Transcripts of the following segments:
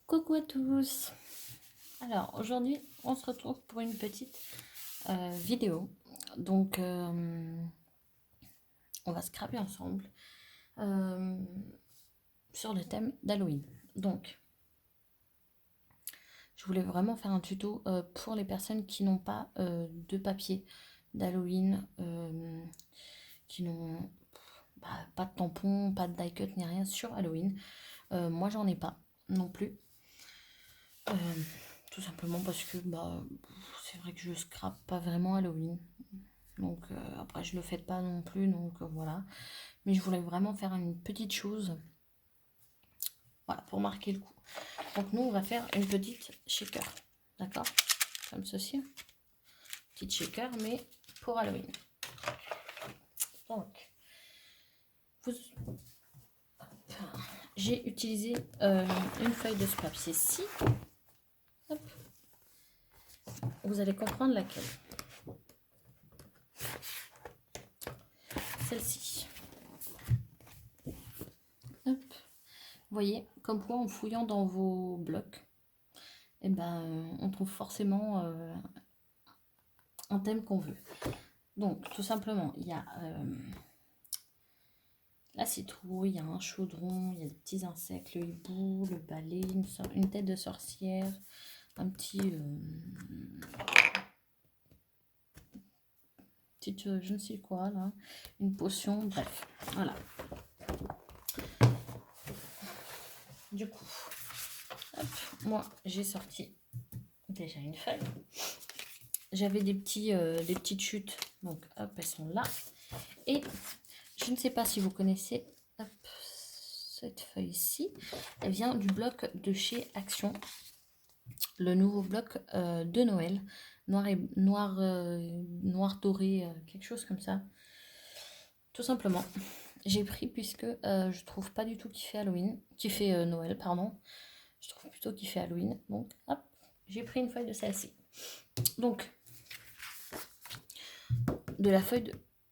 Coucou à tous. Alors aujourd'hui on se retrouve pour une petite vidéo. Donc on va scraper ensemble sur le thème d'Halloween. Donc je voulais vraiment faire un tuto pour les personnes qui n'ont pas de papier d'Halloween, qui n'ont pas de tampon, pas de die cut ni rien sur Halloween. Moi j'en ai pas non plus. Tout simplement parce que c'est vrai que je scrape pas vraiment Halloween. Donc après je le fais pas non plus, donc voilà. Mais je voulais vraiment faire une petite chose. Voilà, pour marquer le coup. Donc nous on va faire une petite shaker. D'accord? Comme ceci. Petite shaker, mais pour Halloween. Donc j'ai utilisé une feuille de ce papier-ci. Hop. Vous allez comprendre laquelle. Celle-ci. Hop. Vous voyez, comme quoi en fouillant dans vos blocs, eh ben, on trouve forcément un thème qu'on veut. Donc, tout simplement, il y a la citrouille, il y a un chaudron, il y a des petits insectes, le hibou, le balai, une tête de sorcière, un petit... petite je ne sais quoi, là, une potion, bref, voilà. Du coup, hop, moi, j'ai sorti déjà une feuille. J'avais des petites chutes, donc hop, elles sont là. Et je ne sais pas si vous connaissez hop, cette feuille-ci. Elle vient du bloc de chez Action, le nouveau bloc de Noël, noir doré, quelque chose comme ça. Tout simplement, j'ai pris puisque je trouve pas du tout qu'il fait Halloween, qui fait Noël, pardon. Je trouve plutôt qu'il fait Halloween, donc hop, j'ai pris une feuille de celle-ci. Donc,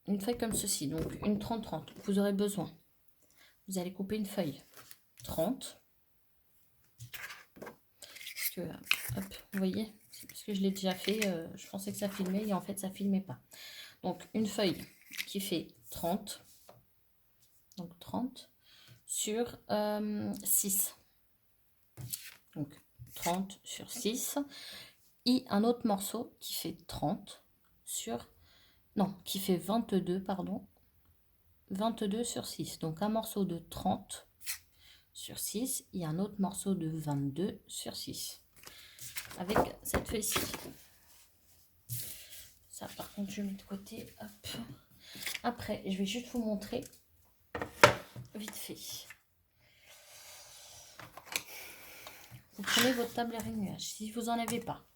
une feuille comme ceci, donc une 30-30. Vous aurez besoin, vous allez couper une feuille 30. Parce que, hop, vous voyez, c'est parce que je l'ai déjà fait, je pensais que ça filmait et en fait ça filmait pas. Donc une feuille qui fait 30, donc 30 sur 6. Donc 30 sur 6. Et un autre morceau qui fait 30 sur... Non, qui fait 22, pardon. 22 sur 6. Donc un morceau de 30 sur 6 et un autre morceau de 22 sur 6. Avec cette feuille-ci. Ça, par contre, je mets de côté. Hop. Après, je vais juste vous montrer vite fait. Vous prenez votre table à nuage, si vous n'en avez pas.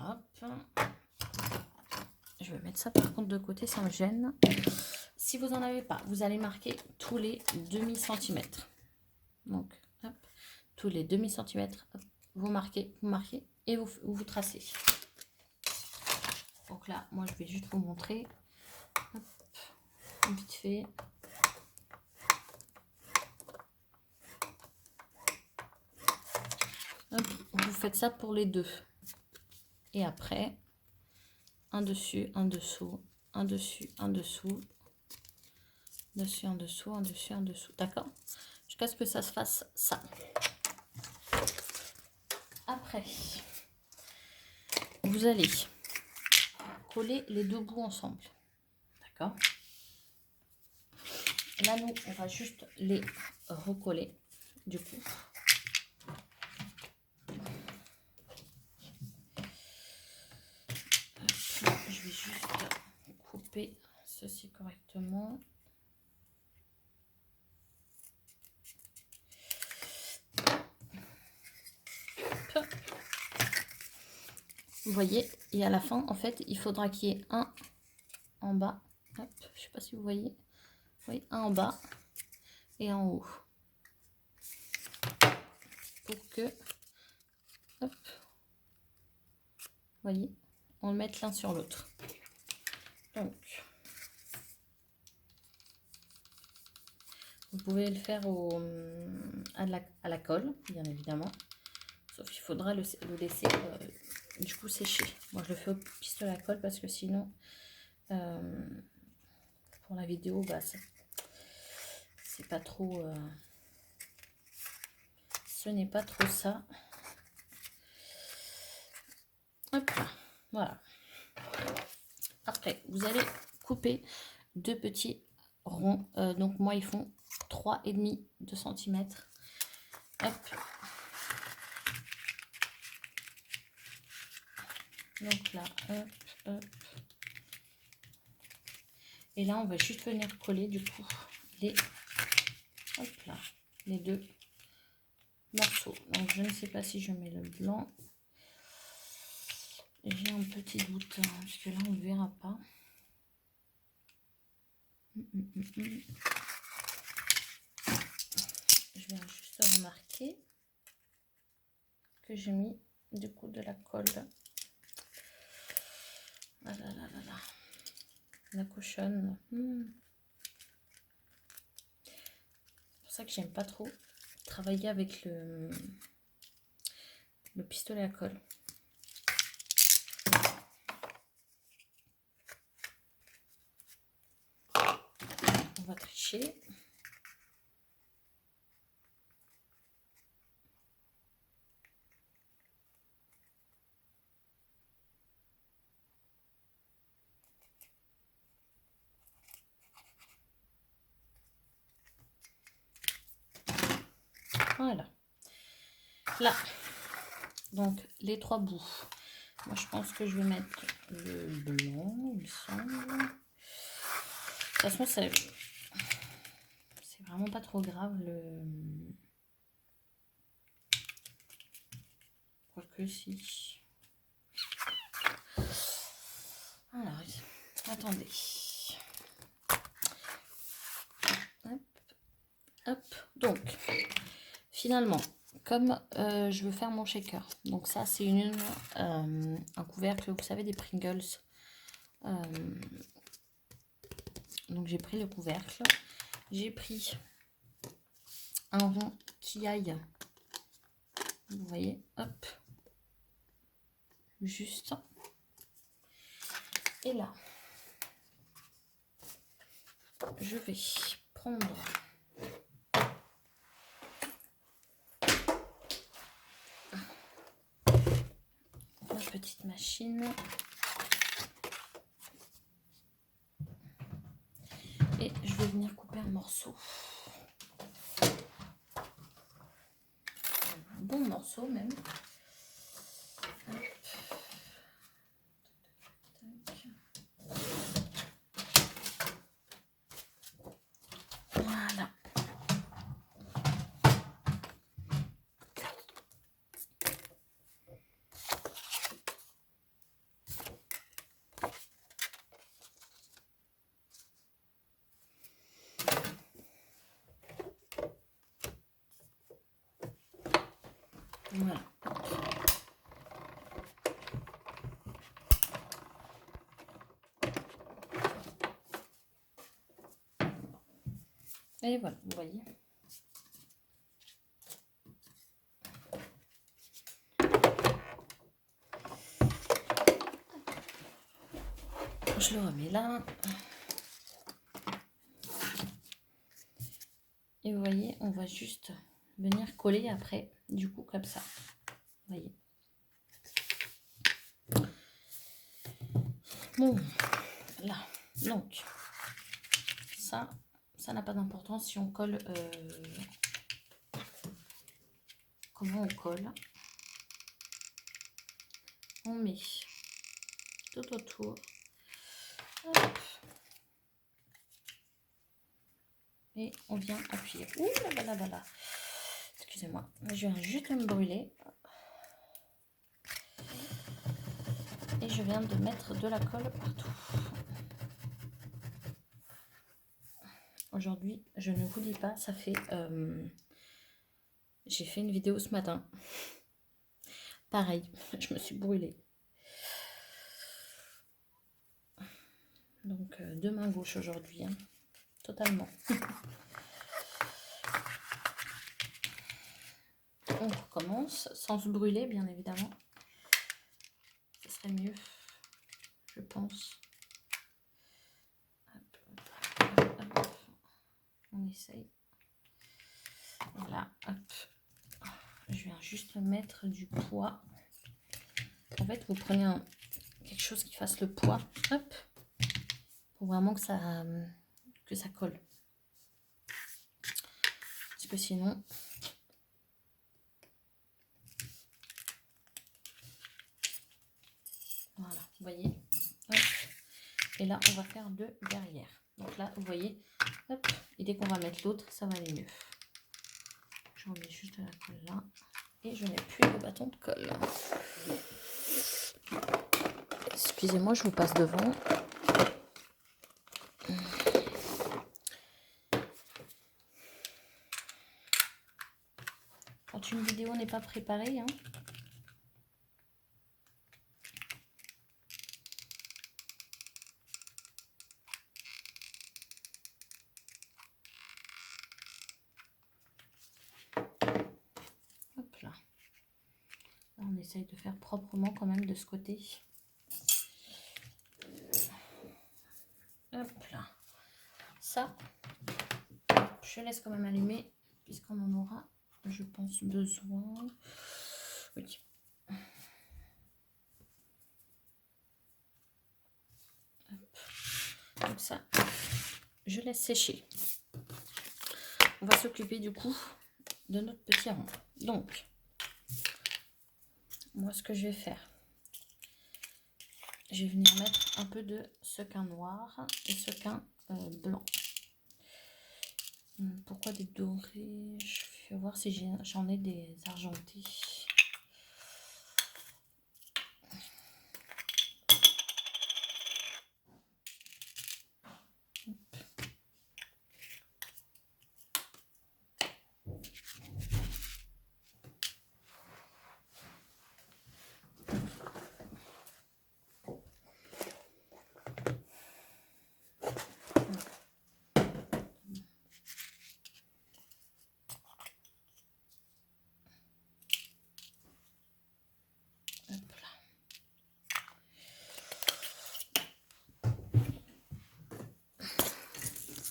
Hop. Je vais mettre ça par contre de côté, ça me gêne. Si vous n'en avez pas, vous allez marquer tous les demi-centimètres. Donc, hop, tous les demi-centimètres, vous marquez et vous tracez. Donc là, moi, je vais juste vous montrer. Hop, vite fait. Hop, vous faites ça pour les deux. Et après, un dessus, un dessous, un dessus, un dessous, dessus, un dessous, un dessus, un dessous. D'accord? Jusqu'à ce que ça se fasse ça. Après, vous allez coller les deux bouts ensemble. D'accord? Là, nous, on va juste les recoller, du coup. Je vais juste couper ceci correctement. Vous voyez, et à la fin, en fait, il faudra qu'il y ait un en bas. Hop, je ne sais pas si vous voyez. Oui, un en bas et un en haut. Pour que, hop, vous voyez, on le mette l'un sur l'autre. Donc, vous pouvez le faire à la colle, bien évidemment. Sauf qu'il faudra le laisser du coup sécher. Moi, je le fais au pistolet à colle parce que sinon, pour la vidéo, bah, c'est pas trop... ce n'est pas trop ça. Hop là, voilà. Après, vous allez couper 2 petits ronds. Donc, moi, ils font 3,5 cm. Hop. Donc là, hop, hop. Et là, on va juste venir coller du coup hop là, les 2 morceaux. Donc, je ne sais pas si je mets le blanc. J'ai un petit doute, hein, parce que là, on ne le verra pas. Je viens juste remarquer que j'ai mis du coup de la colle. Ah là là là là. La cochonne. C'est pour ça que j'aime pas trop travailler avec le pistolet à colle. On va tricher. Voilà. Là, donc les 3 bouts. Moi, je pense que je vais mettre le blanc, il me semble. De toute façon, c'est vraiment pas trop grave quoique si. Alors, attendez. Hop, hop. Donc, finalement, comme je veux faire mon shaker, donc ça c'est un couvercle, vous savez, des Pringles. Donc j'ai pris le couvercle, j'ai pris un rond qui aille, vous voyez, hop, juste. Et là, je vais prendre ma petite machine et je vais venir couper un morceau. Un bon morceau même. Voilà. Voilà. Et voilà, vous voyez. Je le remets là. Et vous voyez, on va juste venir coller après, du coup, comme ça. Vous voyez. Bon, là, donc, ça n'a pas d'importance si on colle, comment on colle. On met tout autour. Hop. Et on vient appuyer. Ouh là là là là. Excusez-moi, je viens juste me brûler. Et je viens de mettre de la colle partout. Aujourd'hui, je ne vous dis pas, ça fait... j'ai fait une vidéo ce matin. Pareil, je me suis brûlée. Donc, de main gauche aujourd'hui, hein, totalement. on recommence sans se brûler, bien évidemment. Ce serait mieux, je pense. Hop, hop, hop. On essaye. Voilà, hop. Je viens juste mettre du poids. En fait, vous prenez quelque chose qui fasse le poids, hop, pour vraiment que ça colle. Parce que sinon, voilà, vous voyez, hop. Et là, on va faire deux derrière. Donc là, vous voyez, hop, et dès qu'on va mettre l'autre, ça va aller mieux. Je remets juste de la colle là. Et je n'ai plus de bâton de colle. Excusez-moi, je vous passe devant. Quand une vidéo n'est pas préparée, hein. Hop là. Là, on essaye de faire proprement quand même de ce côté. Hop là. Ça, je laisse quand même allumer puisqu'on en aura, je pense, besoin. Oui. Hop. Comme ça, je laisse sécher. On va s'occuper du coup de notre petit rond. Donc, moi, ce que je vais faire, je vais venir mettre un peu de sequin noir et sequin blanc. Pourquoi des dorés? Je vais voir si j'en ai des argentés.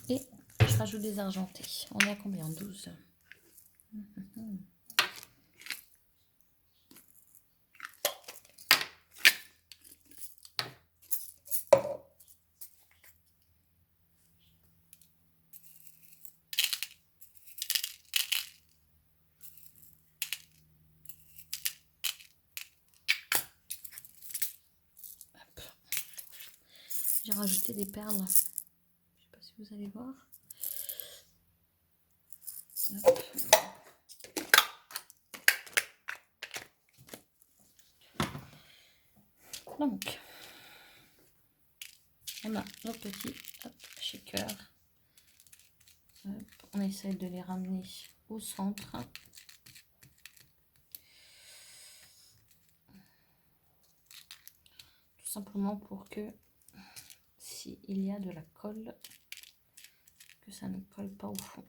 Et je rajoute des argentés. On est à combien? 12. J'ai rajouté des perles. Je ne sais pas si vous allez voir. Hop. Donc, on a nos petits shakers. On essaie de les ramener au centre. Tout simplement pour que s'il y a de la colle, que ça ne colle pas au fond.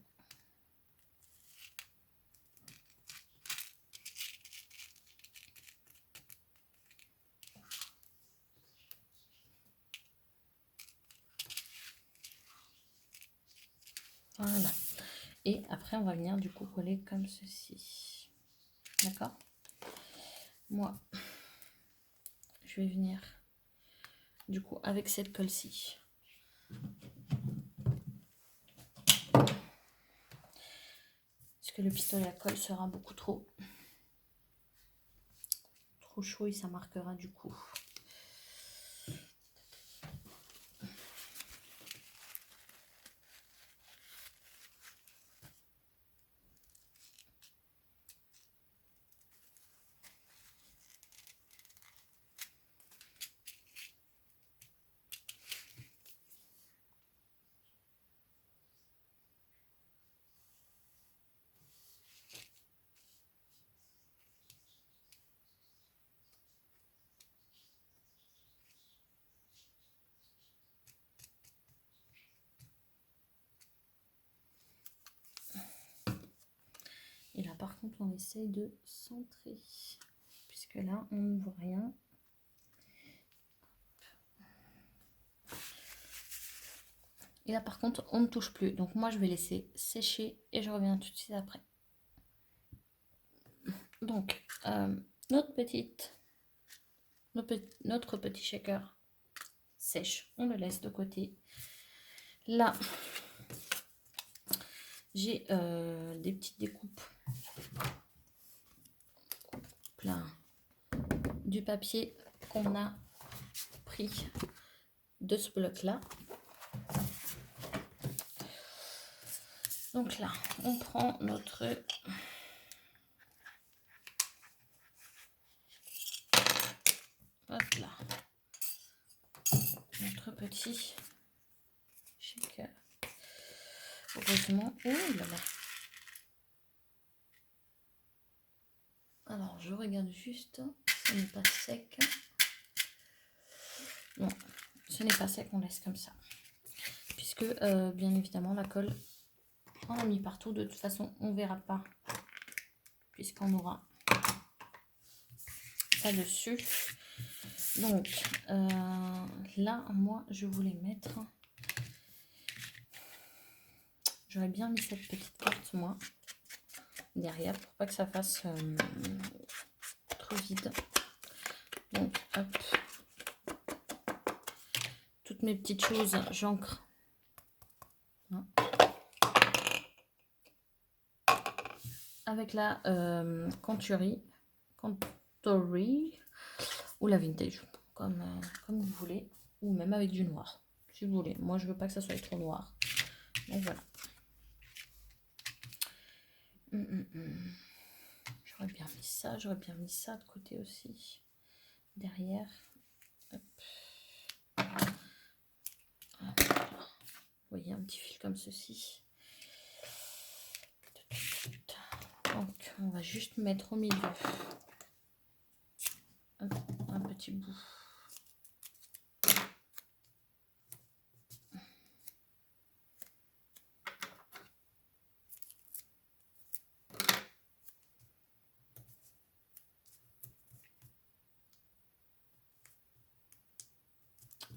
Voilà. Et après, on va venir du coup coller comme ceci. D'accord? Moi, je vais venir du coup avec cette colle-ci. Parce que le pistolet à colle sera beaucoup trop chaud et ça marquera du coup. contre, on essaye de centrer. Puisque là, on ne voit rien. Et là, par contre, on ne touche plus. Donc, moi, je vais laisser sécher et je reviens tout de suite après. Donc, notre petit shaker sèche. On le laisse de côté. Là, j'ai des petites découpes. Plein du papier qu'on a pris de ce bloc-là. Donc là, on prend notre hop là, notre petit shaker. Heureusement, oh là là. Alors, je regarde juste, ce n'est pas sec. Non, ce n'est pas sec, on laisse comme ça. Puisque, bien évidemment, la colle, on a mis partout. De toute façon, on ne verra pas. Puisqu'on aura ça dessus. Donc, là, moi, je voulais mettre... J'aurais bien mis cette petite carte, moi, derrière, pour pas que ça fasse trop vide. Donc, hop. Toutes mes petites choses, j'ancre. Hein. Avec la Contouri ou la Vintage, comme vous voulez, ou même avec du noir, si vous voulez. Moi, je veux pas que ça soit trop noir. Donc, voilà. J'aurais bien mis ça, de côté aussi, derrière. Hop. Voilà. Vous voyez, un petit fil comme ceci. Donc, on va juste mettre au milieu un petit bout.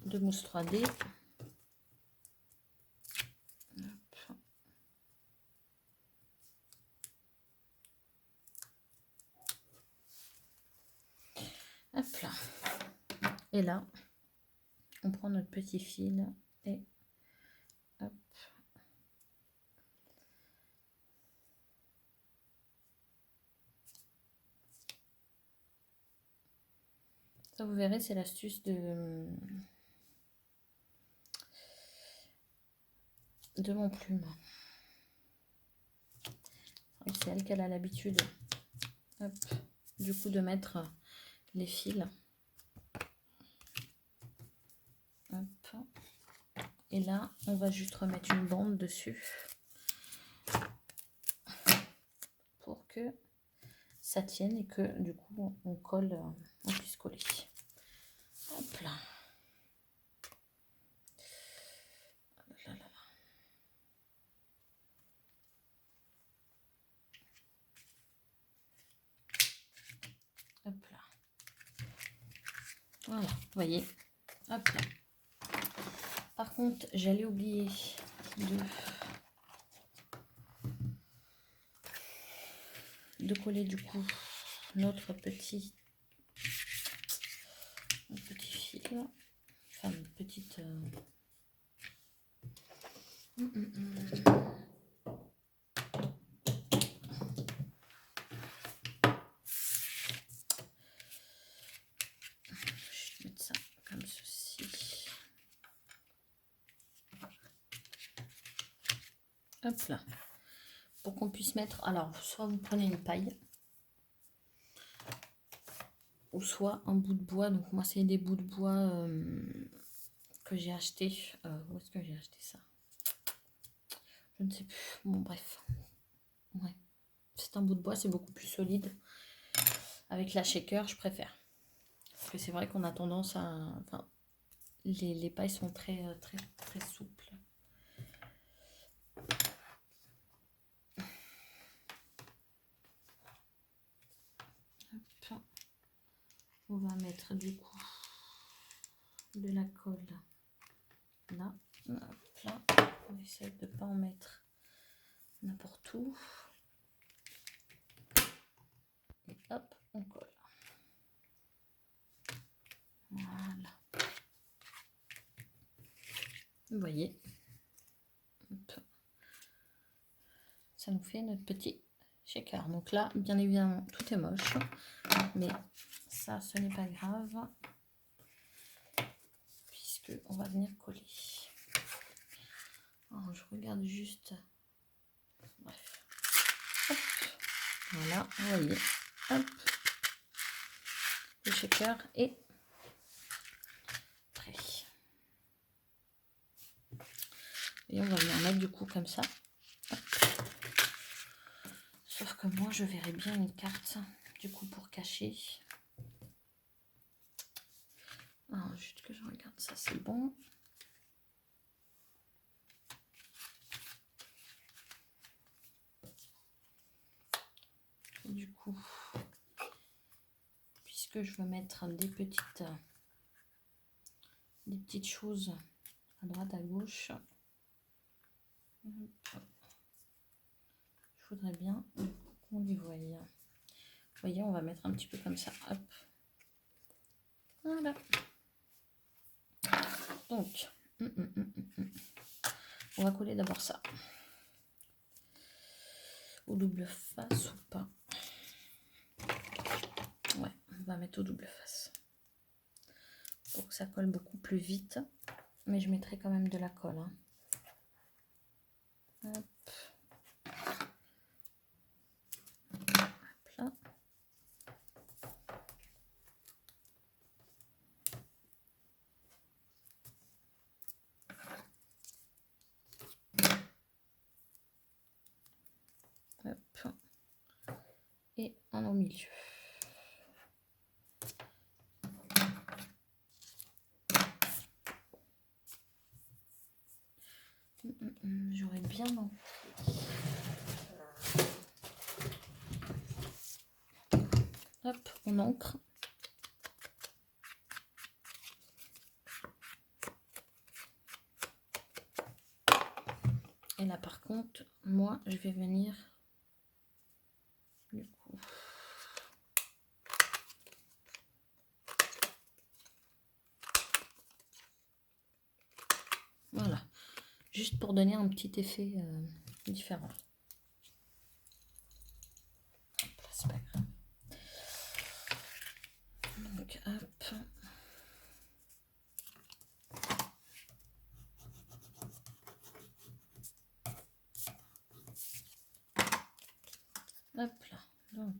De mousse 3D. Hop. Hop là. Et là, on prend notre petit fil et hop. Ça, vous verrez, c'est l'astuce de mon plume. C'est elle qu'elle a l'habitude, du coup, de mettre les fils. Hop. Et là, on va juste remettre une bande dessus pour que ça tienne et que du coup, on colle, on puisse coller. Hop là. Hop là. Voilà, vous voyez. Hop là. Par contre, j'allais oublier de coller du coup notre petit fil. Enfin, une petite... Je vais mettre ça comme ceci. Hop là. Pour qu'on puisse mettre... Alors, soit vous prenez une paille, ou soit un bout de bois. Donc, moi, c'est des bouts de bois que j'ai acheté. Où est-ce que j'ai acheté ça? Je ne sais plus. Bon, bref. Ouais. C'est un bout de bois, c'est beaucoup plus solide. Avec la shaker, je préfère. Parce que c'est vrai qu'on a tendance à... Enfin, les pailles sont très souples. on va mettre du coup de la colle là. Hop, là. On essaie de ne pas en mettre n'importe où. Et hop, on colle. Voilà. Vous voyez, hop. Ça nous fait notre petit shaker. Donc là, bien évidemment, tout est moche, mais ça, ce n'est pas grave, puisque on va venir coller. Alors, je regarde juste. Bref. Hop. Voilà, vous voyez. Hop. Le shaker est prêt. Et on va venir mettre du coup comme ça. Hop. Sauf que moi, je verrai bien une carte, du coup, pour cacher. Alors, juste que je regarde ça, c'est bon. Et du coup, puisque je veux mettre des petites choses à droite, à gauche, je voudrais bien qu'on les voie. Vous voyez, on va mettre un petit peu comme ça. Hop. Voilà. Donc, on va coller d'abord ça. Au double face ou pas? Ouais, on va mettre au double face. Pour que ça colle beaucoup plus vite. Mais je mettrai quand même de la colle. Hein. Hop. Hop là. Hop. Et un au milieu. J'aurais bien manqué. Hop, on ancre. Et là par contre, moi je vais venir du coup. Voilà, juste pour donner un petit effet différent. Hop, là, c'est pas grave. Donc hop. Hop là, donc.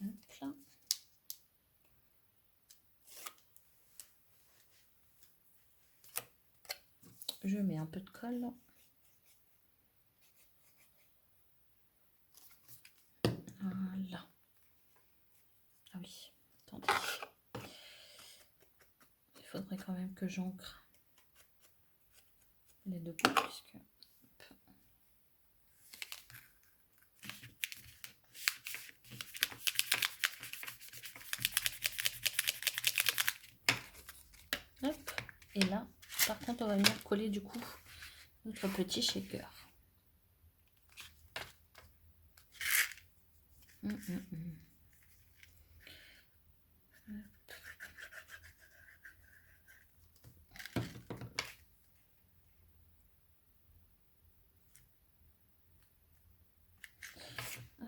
Hop là. Je mets un peu de colle. Voilà. Ah oui, attendez. Il faudrait quand même que j'ancre les deux bouts puisque. Hop. Et là, par contre, on va venir coller du coup notre petit shaker.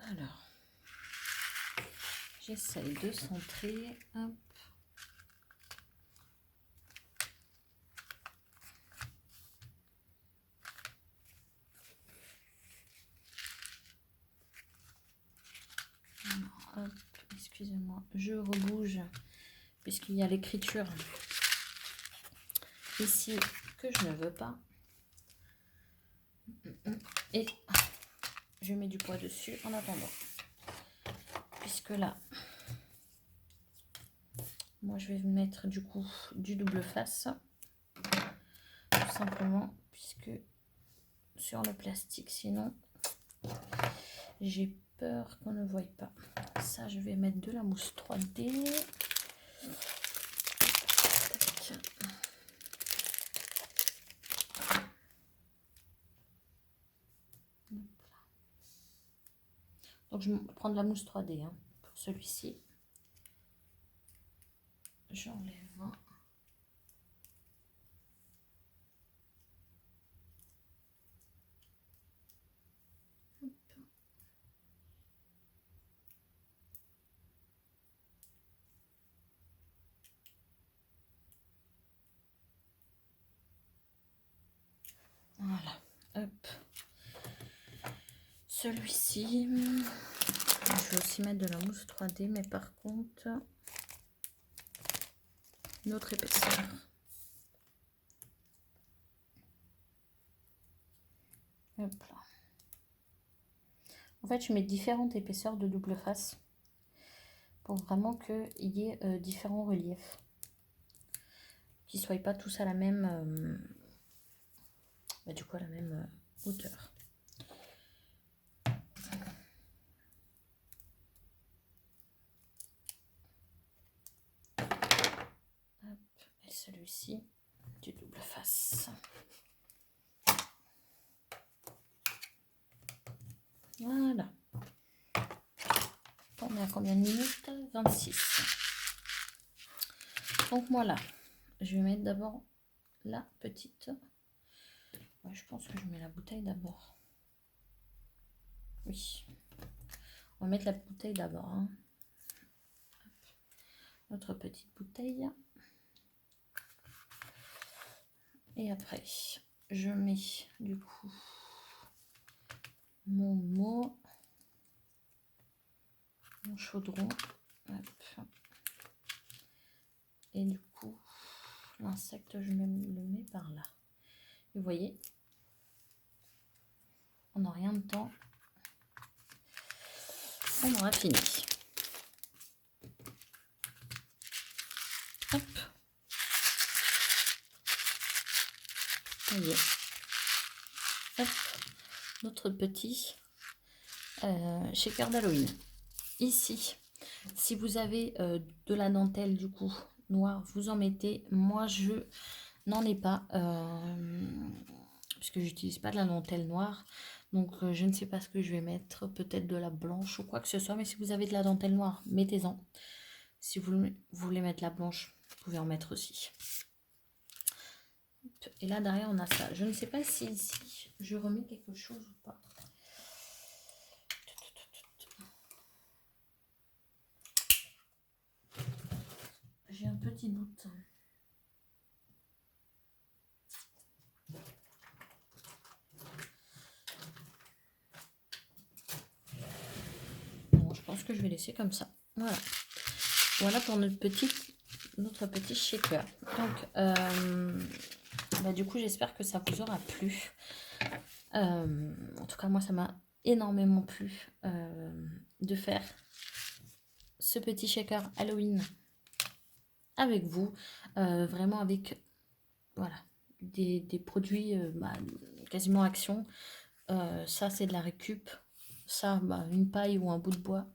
Alors, j'essaye de centrer. Hop. Alors, hop, excusez-moi, je rebouge puisqu'il y a l'écriture ici que je ne veux pas. Et je mets du poids dessus en attendant. Puisque là, Moi, je vais mettre du coup du double face. Tout simplement, puisque sur le plastique, sinon, j'ai peur qu'on ne voie pas. Ça, je vais mettre de la mousse 3D. Donc, je vais prendre la mousse 3D hein, pour celui-ci. J'enlève. Voilà. Hop. Celui-ci, je vais aussi mettre de la mousse 3D, mais par contre, une autre épaisseur. Hop là. En fait, je mets différentes épaisseurs de double face pour vraiment qu'il y ait différents reliefs. Qu'ils ne soient pas tous à la même, du coup, à la même hauteur. Hop, et celui-ci, du double face. Voilà. On est à combien de minutes? 26. Donc voilà, je vais mettre d'abord la petite. Ouais, je pense que je mets la bouteille d'abord. Oui. On va mettre la bouteille d'abord. Hein. Notre petite bouteille. Et après, je mets du coup mon chaudron. Hop. Et du coup, l'insecte, je le mets par là. Et vous voyez, en rien de temps, on aura fini. Hop. Vous voyez. Hop. Notre petit shaker d'Halloween. Ici, si vous avez de la dentelle du coup noire, vous en mettez. Moi, je n'en ai pas puisque j'utilise pas de la dentelle noire. Donc, je ne sais pas ce que je vais mettre. Peut-être de la blanche ou quoi que ce soit. Mais si vous avez de la dentelle noire, mettez-en. Si vous voulez mettre la blanche, vous pouvez en mettre aussi. Et là, derrière, on a ça. Je ne sais pas si ici, je remets quelque chose ou pas. J'ai un petit doute. Bon, je pense que je vais laisser comme ça. Voilà. Voilà pour notre petit shaker. Donc, du coup, j'espère que ça vous aura plu. En tout cas, moi, ça m'a énormément plu de faire ce petit shaker Halloween avec vous. Vraiment avec, voilà, des produits quasiment action. Ça, c'est de la récup. Ça, une paille ou un bout de bois.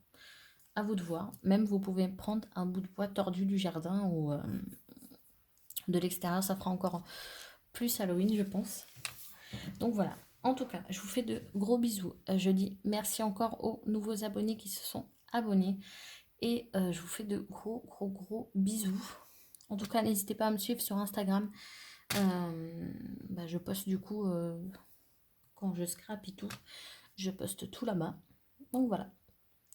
À vous de voir. Même vous pouvez prendre un bout de bois tordu du jardin ou de l'extérieur. Ça fera encore plus Halloween, je pense. Donc voilà. En tout cas, je vous fais de gros bisous. Je dis merci encore aux nouveaux abonnés qui se sont abonnés. Et je vous fais de gros bisous. En tout cas, n'hésitez pas à me suivre sur Instagram. Je poste du coup, quand je scrape et tout, je poste tout là-bas. Donc voilà.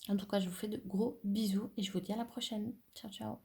En tout cas, je vous fais de gros bisous et je vous dis à la prochaine. Ciao, ciao.